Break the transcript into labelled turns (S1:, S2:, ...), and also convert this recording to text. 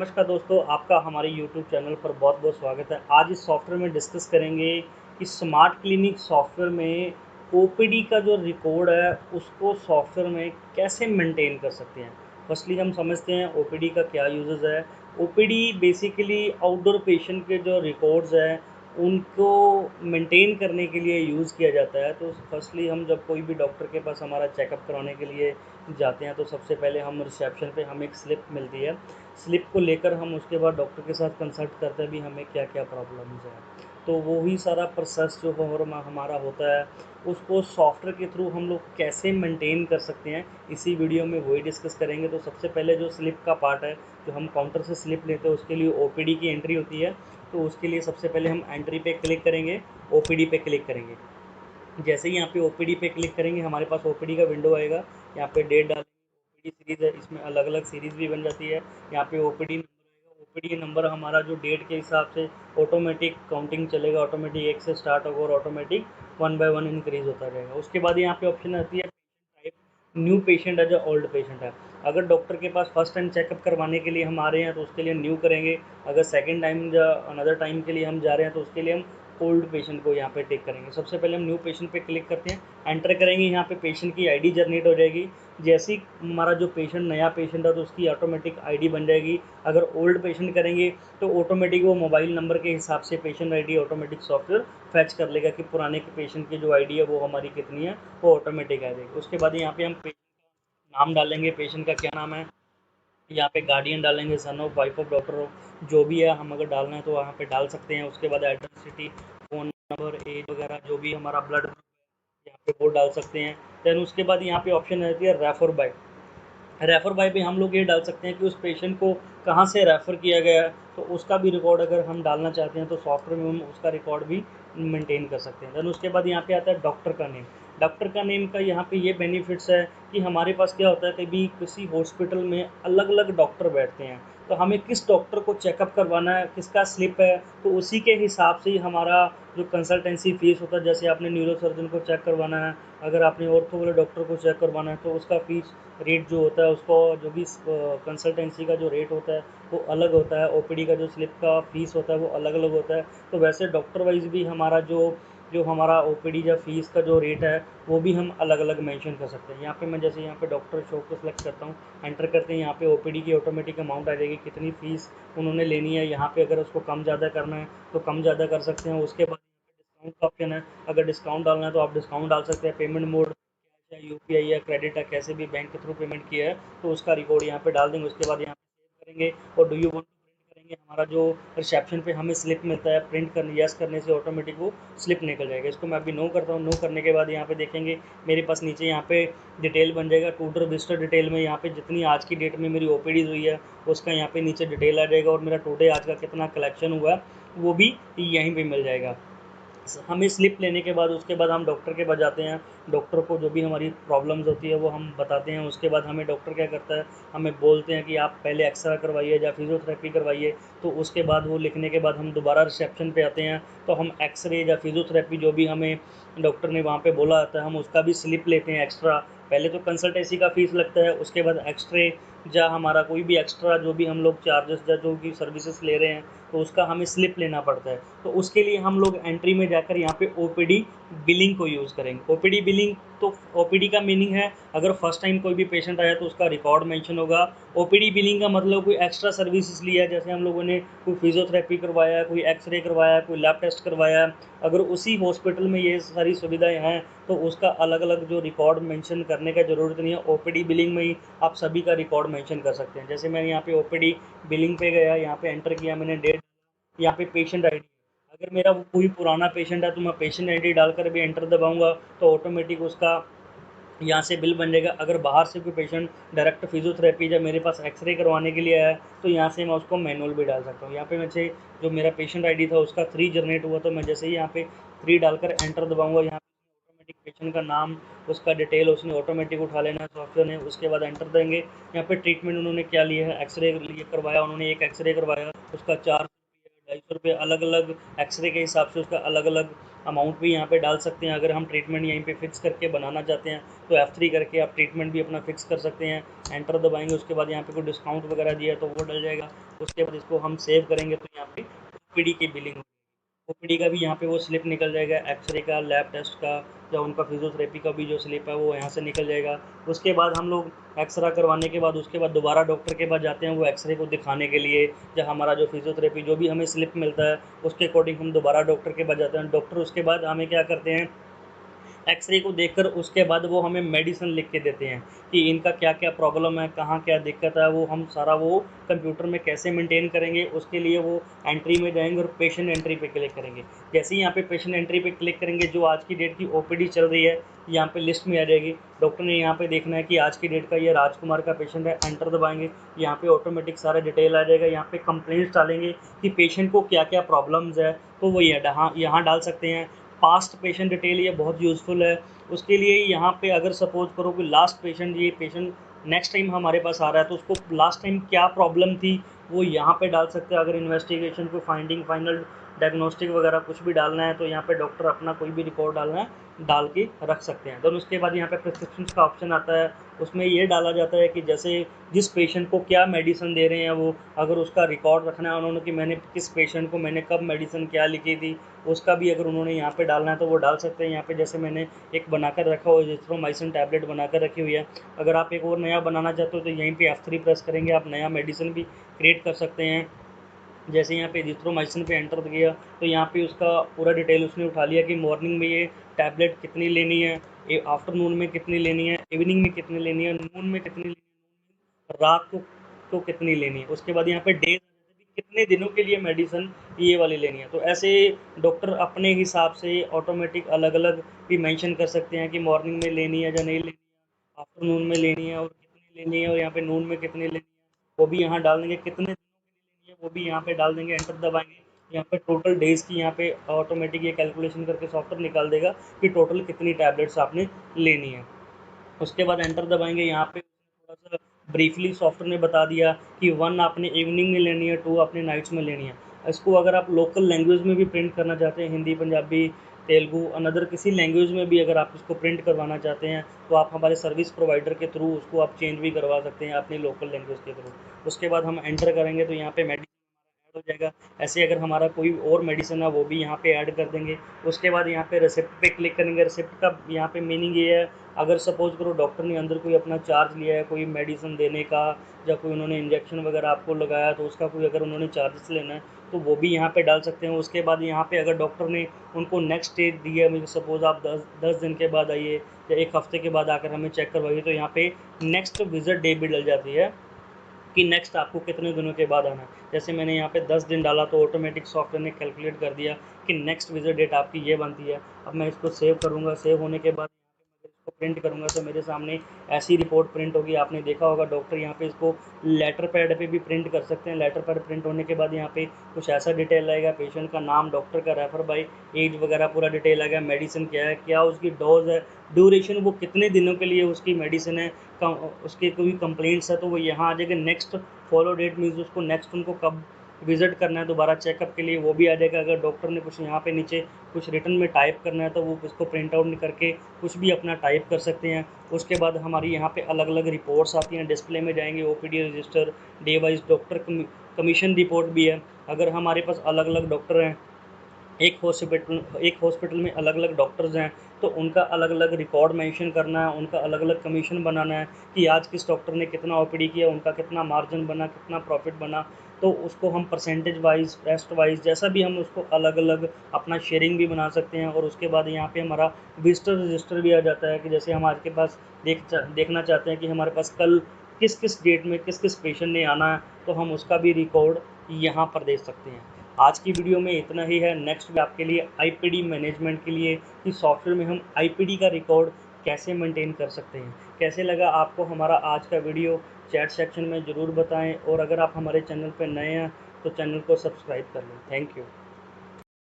S1: नमस्कार दोस्तों, आपका हमारे यूट्यूब चैनल पर बहुत-बहुत स्वागत है। आज इस सॉफ्टवेयर में डिस्कस करेंगे कि स्मार्ट क्लिनिक सॉफ्टवेयर में ओपीडी का जो रिकॉर्ड है, उसको सॉफ्टवेयर में कैसे मेंटेन कर सकते हैं। फर्स्टली हम समझते हैं ओपीडी का क्या यूजेस है। ओपीडी बेसिकली आउटडोर पेशेंट के जो रिकॉर्ड्स हैं, उनको मेंटेन करने के लिए यूज़ किया जाता है। तो फर्स्टली हम जब कोई भी डॉक्टर के पास हमारा चेकअप कराने के लिए जाते हैं, तो सबसे पहले हम रिसेप्शन पे हमें एक स्लिप मिलती है। स्लिप को लेकर हम उसके बाद डॉक्टर के साथ कंसल्ट करते हैं भी हमें क्या क्या प्रॉब्लम्स है। तो वो ही सारा प्रोसेस जो हमारा होता है, उसको सॉफ्टवेयर के थ्रू हम लोग कैसे मेंटेन कर सकते हैं, इसी वीडियो में वही डिस्कस करेंगे। तो सबसे पहले जो स्लिप का पार्ट है, जो हम काउंटर से स्लिप लेते हैं, उसके लिए ओपीडी की एंट्री होती है। तो उसके लिए सबसे पहले हम एंट्री पे क्लिक करेंगे, ओपीडी पे क्लिक करेंगे। जैसे ही यहाँ पे ओपीडी पे क्लिक करेंगे, हमारे पास ओपीडी का विंडो आएगा। यहाँ पे डेट डालेंगे, ओपीडी सीरीज़ है, इसमें अलग अलग सीरीज़ भी बन जाती है। यहाँ पे ओपीडी नंबर आएगा, ओपीडी नंबर हमारा जो डेट के हिसाब से ऑटोमेटिक काउंटिंग चलेगा, ऑटोमेटिक एक से स्टार्ट होगा और ऑटोमेटिक 1 बाय 1 इंक्रीज होता रहेगा। उसके बाद यहाँ पे ऑप्शन आती है टाइप, न्यू पेशेंट है जो ओल्ड पेशेंट है। अगर डॉक्टर के पास फर्स्ट टाइम चेकअप करवाने के लिए हम आ रहे हैं तो उसके लिए न्यू करेंगे। अगर सेकंड टाइम या अनदर टाइम के लिए हम जा रहे हैं तो उसके लिए हम ओल्ड पेशेंट को यहाँ पे टिक करेंगे। सबसे पहले हम न्यू पेशेंट पे क्लिक करते हैं, एंटर करेंगे। यहाँ पे पेशेंट की आईडी जनरेट हो जाएगी। जैसे ही हमारा जो पेशेंट नया पेशेंट है तो उसकी ऑटोमेटिक आईडी बन जाएगी। अगर ओल्ड पेशेंट करेंगे तो ऑटोमेटिक वो मोबाइल नंबर के हिसाब से patient ID automatic software fetch कर लेगा कि पुराने के पेशेंट की जो आईडी है वो हमारी कितनी है, वो ऑटोमेटिक आ जाएगी। उसके बाद यहाँ पे हम पेशेंट का नाम डालेंगे, पेशेंट का क्या नाम है। यहाँ पे गार्डियन डालेंगे, son of, wife of, daughter of, जो भी है। हम अगर डालना है तो वहाँ पे डाल सकते हैं। उसके बाद address, city, phone number, age वगैरह जो भी हमारा ब्लड यहाँ पे वो डाल सकते हैं। देन उसके बाद यहाँ पे ऑप्शन रहती है रेफर बाय। रेफ़र बाय पे हम लोग ये डाल सकते हैं कि उस पेशेंट को कहाँ से रेफ़र किया गया है, तो उसका भी रिकॉर्ड अगर हम डालना चाहते हैं तो सॉफ्टवेयर में हम उसका रिकॉर्ड भी मेंटेन कर सकते हैं। देन उसके बाद यहाँ पे आता है डॉक्टर का नेम। डॉक्टर का नेम का यहाँ पे ये बेनिफिट्स है कि हमारे पास क्या होता है, कभी किसी हॉस्पिटल में अलग अलग डॉक्टर बैठते हैं, तो हमें किस डॉक्टर को चेकअप करवाना है, किसका स्लिप है, तो उसी के हिसाब से ही हमारा जो कंसल्टेंसी फ़ीस होता है। जैसे आपने न्यूरो सर्जन को चेक करवाना है, अगर आपने ऑर्थो वाले डॉक्टर को चेक करवाना है, तो उसका फ़ीस रेट जो होता है, उसको जो भी कंसल्टेंसी का जो रेट होता है वो अलग होता है। ओपीडी का जो स्लिप का फ़ीस होता है वो अलग अलग होता है। तो वैसे डॉक्टर वाइज भी हमारा जो जो हमारा ओपीडी या फ़ीस का जो रेट है वो भी हम अलग अलग मेंशन कर सकते हैं। यहाँ पे मैं जैसे यहाँ पे डॉक्टर शो को सिलेक्ट करता हूँ, एंटर करते हैं, यहाँ पे ओपीडी की ऑटोमेटिक अमाउंट आ जाएगी, कितनी फ़ीस उन्होंने लेनी है। यहाँ पे अगर उसको कम ज़्यादा करना है तो कम ज़्यादा कर सकते हैं। उसके बाद डिस्काउंट का ऑप्शन है, अगर डिस्काउंट डालना है तो आप डिस्काउंट डाल सकते हैं। पेमेंट मोड या यूपीआई या क्रेडिट है, कैसे भी बैंक के थ्रू पेमेंट किया है तो उसका रिकॉर्ड यहाँ पे डाल देंगे। उसके बाद यहाँ पे सेव करेंगे और do you want to print करेंगे। हमारा जो रिसेप्शन पे हमें स्लिप मिलता है, प्रिंट करने यस करने से ऑटोमेटिक वो स्लिप निकल जाएगा। इसको मैं अभी नो करता हूँ। नो करने के बाद यहाँ पे देखेंगे मेरे पास नीचे यहाँ पे डिटेल बन जाएगा। टूटर रजिस्टर डिटेल में यहाँ पे जितनी आज की डेट में मेरी ओपीडीज हुई है उसका यहाँ पे नीचे डिटेल आ जाएगा, और मेरा टुडे आज का कितना कलेक्शन हुआ है वो भी यहीं पे मिल जाएगा। हमें स्लिप लेने के बाद उसके बाद हम डॉक्टर के पास जाते हैं। डॉक्टर को जो भी हमारी प्रॉब्लम्स होती है वो हम बताते हैं। उसके बाद हमें डॉक्टर क्या करता है, हमें बोलते हैं कि आप पहले एक्सरा करवाइए या फिजियोथेरेपी करवाइए। तो उसके बाद वो लिखने के बाद हम दोबारा रिसेप्शन पे आते हैं, तो हम एक्सरे या फिजियोथेरेपी जो भी हमें डॉक्टर ने वहाँ पे बोला था हम उसका भी स्लिप लेते हैं एक्स्ट्रा। पहले तो कंसल्टेंसी का फ़ीस लगता है, उसके बाद एक्सरे या हमारा कोई भी एक्स्ट्रा जो भी हम लोग चार्जेस या जो भी सर्विसेज ले रहे हैं तो उसका हमें स्लिप लेना पड़ता है। तो उसके लिए हम लोग एंट्री में जाकर यहाँ पे ओपीडी बिलिंग को यूज़ करेंगे। ओपीडी बिलिंग, तो ओपीडी का मीनिंग है अगर फर्स्ट टाइम कोई भी पेशेंट आया तो उसका रिकॉर्ड मेंशन होगा। ओपीडी बिलिंग का मतलब कोई एक्स्ट्रा सर्विसेज लिया, जैसे हम लोगों ने कोई फिजियोथेरेपी करवाया, कोई एक्सरे करवाया, कोई लैब टेस्ट करवाया, अगर उसी हॉस्पिटल में ये सारी सुविधाएं हैं तो उसका अलग अलग जो रिकॉर्ड मेंशन करने का ज़रूरत नहीं है। ओपीडी बिलिंग में ही आप सभी का रिकॉर्ड मेंशन कर सकते हैं। जैसे मैंने यहाँ पे ओपीडी बिलिंग पे गया, यहाँ पे एंटर किया मैंने डेट, यहाँ पे पेशेंट आईडी, अगर मेरा वो कोई पुराना पेशेंट है तो मैं पेशेंट आईडी डालकर भी एंटर दबाऊंगा तो ऑटोमेटिक उसका यहाँ से बिल बन जाएगा। अगर बाहर से कोई पेशेंट डायरेक्ट फिजियोथेरेपी जब मेरे पास एक्सरे करवाने के लिए आया तो यहाँ से मैं उसको मैनुअल भी डाल सकता हूँ। यहाँ पे मुझे जो मेरा पेशेंट आईडी था उसका 3 जनरेट हुआ, तो मैं जैसे ही यहाँ पे 3 डालकर एंटर दबाऊंगा, यहाँ पे ऑटोमेटिक पेशेंट का नाम, उसका डिटेल उसने ऑटोमेटिक उठा लेना है सॉफ्टवेयर ने। उसके बाद एंटर देंगे। यहाँ पे ट्रीटमेंट उन्होंने क्या लिया है, एक्सरे लिए करवाया, उन्होंने एक एक्सरे करवाया, उसका 4 ₹250 अलग अलग एक्सरे के हिसाब से उसका अलग अलग अमाउंट भी यहाँ पे डाल सकते हैं। अगर हम ट्रीटमेंट यहीं पे फिक्स करके बनाना चाहते हैं तो F3 करके आप ट्रीटमेंट भी अपना फिक्स कर सकते हैं। एंटर दबाएंगे, उसके बाद यहाँ पे कोई डिस्काउंट वगैरह दिया है तो वो डल जाएगा। उसके बाद इसको हम सेव करेंगे तो यहाँ पे ओपीडी की बिलिंग, ओपीडी का भी यहाँ पे वो स्लिप निकल जाएगा, एक्सरे का, लैब टेस्ट का या उनका फिजियोथेरेपी का भी जो स्लिप है वो यहाँ से निकल जाएगा। उसके बाद हम लोग एक्सरा करवाने के बाद उसके बाद दोबारा डॉक्टर के पास जाते हैं वो एक्सरे को दिखाने के लिए, या हमारा जो फिजियोथेरेपी जो भी हमें स्लिप मिलता है उसके अकॉर्डिंग हम दोबारा डॉक्टर के पास जाते हैं। डॉक्टर उसके बाद हमें क्या करते हैं, एक्सरे को देखकर उसके बाद वो हमें मेडिसिन लिख के देते हैं कि इनका क्या क्या प्रॉब्लम है, कहाँ क्या दिक्कत है, वो हम सारा वो कंप्यूटर में कैसे मेंटेन करेंगे उसके लिए वो एंट्री में जाएंगे और पेशेंट एंट्री पे क्लिक करेंगे। जैसे ही यहाँ पे पेशेंट एंट्री पे क्लिक करेंगे, जो आज की डेट की ओपीडी चल रही है यहाँ पे लिस्ट में आ जाएगी। डॉक्टर ने यहाँ पे देखना है कि आज की डेट का ये राजकुमार का पेशेंट है, एंटर दबाएंगे, यहाँ पे ऑटोमेटिक सारा डिटेल आ जाएगा। यहाँ पे कंप्लेंट्स डालेंगे कि पेशेंट को क्या क्या प्रॉब्लम्स है तो वो यहाँ डाल सकते हैं। पास्ट पेशेंट डिटेल ये बहुत यूज़फुल है उसके लिए। यहाँ पे अगर सपोज करो कि लास्ट पेशेंट, ये पेशेंट नेक्स्ट टाइम हमारे पास आ रहा है तो उसको लास्ट टाइम क्या प्रॉब्लम थी वो यहाँ पे डाल सकते हैं। अगर इन्वेस्टिगेशन को फाइंडिंग फाइनल डायग्नोस्टिक वगैरह कुछ भी डालना है तो यहाँ पे डॉक्टर अपना कोई भी रिकॉर्ड डालना है डाल के रख सकते हैं। देन उसके बाद यहाँ पे प्रिस्क्रिप्शन का ऑप्शन आता है, उसमें ये डाला जाता है कि जैसे जिस पेशेंट को क्या मेडिसिन दे रहे हैं वो, अगर उसका रिकॉर्ड रखना है उन्होंने कि मैंने किस पेशेंट को मैंने कब मेडिसिन क्या लिखी थी, उसका भी अगर उन्होंने यहाँ पे डालना है तो वो डाल सकते हैं। यहाँ पे जैसे मैंने एक बनाकर रखा हुआ है एजिथ्रोमाइसिन टैबलेट बनाकर रखी हुई है। अगर आप एक और नया बनाना चाहते हो तो यहीं पे F3 प्रेस करेंगे, आप नया मेडिसिन भी क्रिएट कर सकते हैं। जैसे यहाँ पे एजिथ्रोमाइसिन पे एंटर किया तो यहाँ पे उसका पूरा डिटेल उसने उठा लिया कि मॉर्निंग में ये टैबलेट कितनी लेनी है, आफ्टरनून में कितनी लेनी है, इवनिंग में कितनी लेनी है, नून में कितनी लेनी है, रात को कितनी लेनी है। उसके बाद यहाँ पे डेज कितने दिनों के लिए मेडिसिन ये वाली लेनी है। तो ऐसे डॉक्टर अपने हिसाब से ऑटोमेटिक अलग अलग भी मेंशन कर सकते हैं कि मॉर्निंग में लेनी है या नहीं लेनी है, आफ्टरनून में लेनी है और कितनी लेनी है, और यहाँ पे नून में कितनी लेनी है वो भी यहाँ डाल देंगे, कितने दिनों के लिए लेनी है वो भी यहाँ पे डाल देंगे, एंटर दबाएंगे। यहाँ पे टोटल डेज की यहाँ पे ऑटोमेटिक ये कैलकुलेशन करके सॉफ्टवेयर निकाल देगा कि टोटल कितनी टैबलेट्स आपने लेनी है। उसके बाद एंटर दबाएंगे। यहाँ पे थोड़ा सा ब्रीफली सॉफ्टवेयर ने बता दिया कि 1 आपने इवनिंग में लेनी है, 2 आपने नाइट्स में लेनी है। इसको अगर आप लोकल लैंग्वेज में भी प्रिंट करना चाहते हैं, हिंदी, पंजाबी, तेलुगु, अनदर किसी लैंग्वेज में भी अगर आप इसको प्रिंट करवाना चाहते हैं तो आप हमारे सर्विस प्रोवाइडर के थ्रू उसको आप चेंज भी करवा सकते हैं अपनी लोकल लैंग्वेज के थ्रू। उसके बाद हम एंटर करेंगे तो यहाँ पे मेडिसिन ऐड हो जाएगा। ऐसे अगर हमारा कोई और मेडिसिन है वो भी यहाँ पे ऐड कर देंगे। उसके बाद यहाँ पे रिसिप्ट पे क्लिक करेंगे। रिसिप्ट का यहाँ पे मीनिंग ये है, अगर सपोज करो डॉक्टर ने अंदर कोई अपना चार्ज लिया है कोई मेडिसिन देने का, या कोई उन्होंने इंजेक्शन वगैरह आपको लगाया तो उसका कोई अगर उन्होंने चार्जेस लेना है तो वो भी यहाँ पे डाल सकते हैं। उसके बाद यहाँ पे अगर डॉक्टर ने उनको नेक्स्ट डेट दी है, मुझे सपोज आप 10 दिन के बाद आइए या एक हफ्ते के बाद आकर हमें चेक करवाइए, तो यहाँ पे नेक्स्ट विजिट डे भी डल जाती है कि नेक्स्ट आपको कितने दिनों के बाद आना है। जैसे मैंने यहाँ पे 10 दिन डाला तो ऑटोमेटिक सॉफ्टवेयर ने कैलकुलेट कर दिया कि नेक्स्ट विजिट डेट आपकी ये बनती है। अब मैं इसको सेव करूँगा, सेव होने के बाद यहाँ पे मैं इसको प्रिंट करूँगा तो मेरे सामने ऐसी रिपोर्ट प्रिंट होगी। आपने देखा होगा डॉक्टर यहाँ पे इसको लेटर पैड पे भी प्रिंट कर सकते हैं। लेटर पैड प्रिंट होने के बाद यहाँ पे कुछ ऐसा डिटेल आएगा, पेशेंट का नाम, डॉक्टर का रेफर बाय, एज वगैरह पूरा डिटेल आएगा, मेडिसिन क्या है, क्या उसकी डोज है, ड्यूरेशन वो कितने दिनों के लिए उसकी मेडिसिन है, उसके कोई कंप्लेंट्स है तो वो यहाँ आ जाएगा। नेक्स्ट फॉलो डेट मीन्स उसको नेक्स्ट उनको कब विजिट करना है दोबारा चेकअप के लिए वो भी आ जाएगा। अगर डॉक्टर ने कुछ यहाँ पे नीचे कुछ रिटर्न में टाइप करना है तो वो उसको प्रिंट आउट करके कुछ भी अपना टाइप कर सकते हैं। उसके बाद हमारी यहाँ पे अलग अलग रिपोर्ट्स आती हैं, डिस्प्ले में जाएंगे, OPD register, day wise doctor commission report भी है। अगर हमारे पास अलग अलग डॉक्टर हैं, एक हॉस्पिटल में अलग अलग डॉक्टर्स हैं तो उनका अलग अलग रिकॉर्ड मेंशन करना है, उनका अलग अलग कमीशन बनाना है कि आज किस डॉक्टर ने कितना ओपीडी किया, उनका कितना मार्जिन बना, कितना प्रॉफिट बना। तो उसको हम परसेंटेज वाइज, टेस्ट वाइज, जैसा भी हम उसको अलग अलग अपना शेयरिंग भी बना सकते हैं। और उसके बाद यहाँ पे हमारा विजिटर रजिस्टर भी आ जाता है कि जैसे हम आज के पास देखना चाहते हैं कि हमारे पास कल किस किस डेट में किस किस पेशेंट ने आना है तो हम उसका भी रिकॉर्ड यहाँ पर दे सकते हैं। आज की वीडियो में इतना ही है। नेक्स्ट भी आपके लिए आईपीडी मैनेजमेंट के लिए कि सॉफ्टवेयर में हम आईपीडी का रिकॉर्ड कैसे मेंटेन कर सकते हैं। कैसे लगा आपको हमारा आज का वीडियो, चैट सेक्शन में ज़रूर बताएं, और अगर आप हमारे चैनल पर नए हैं तो चैनल को सब्सक्राइब कर लें। Thank you.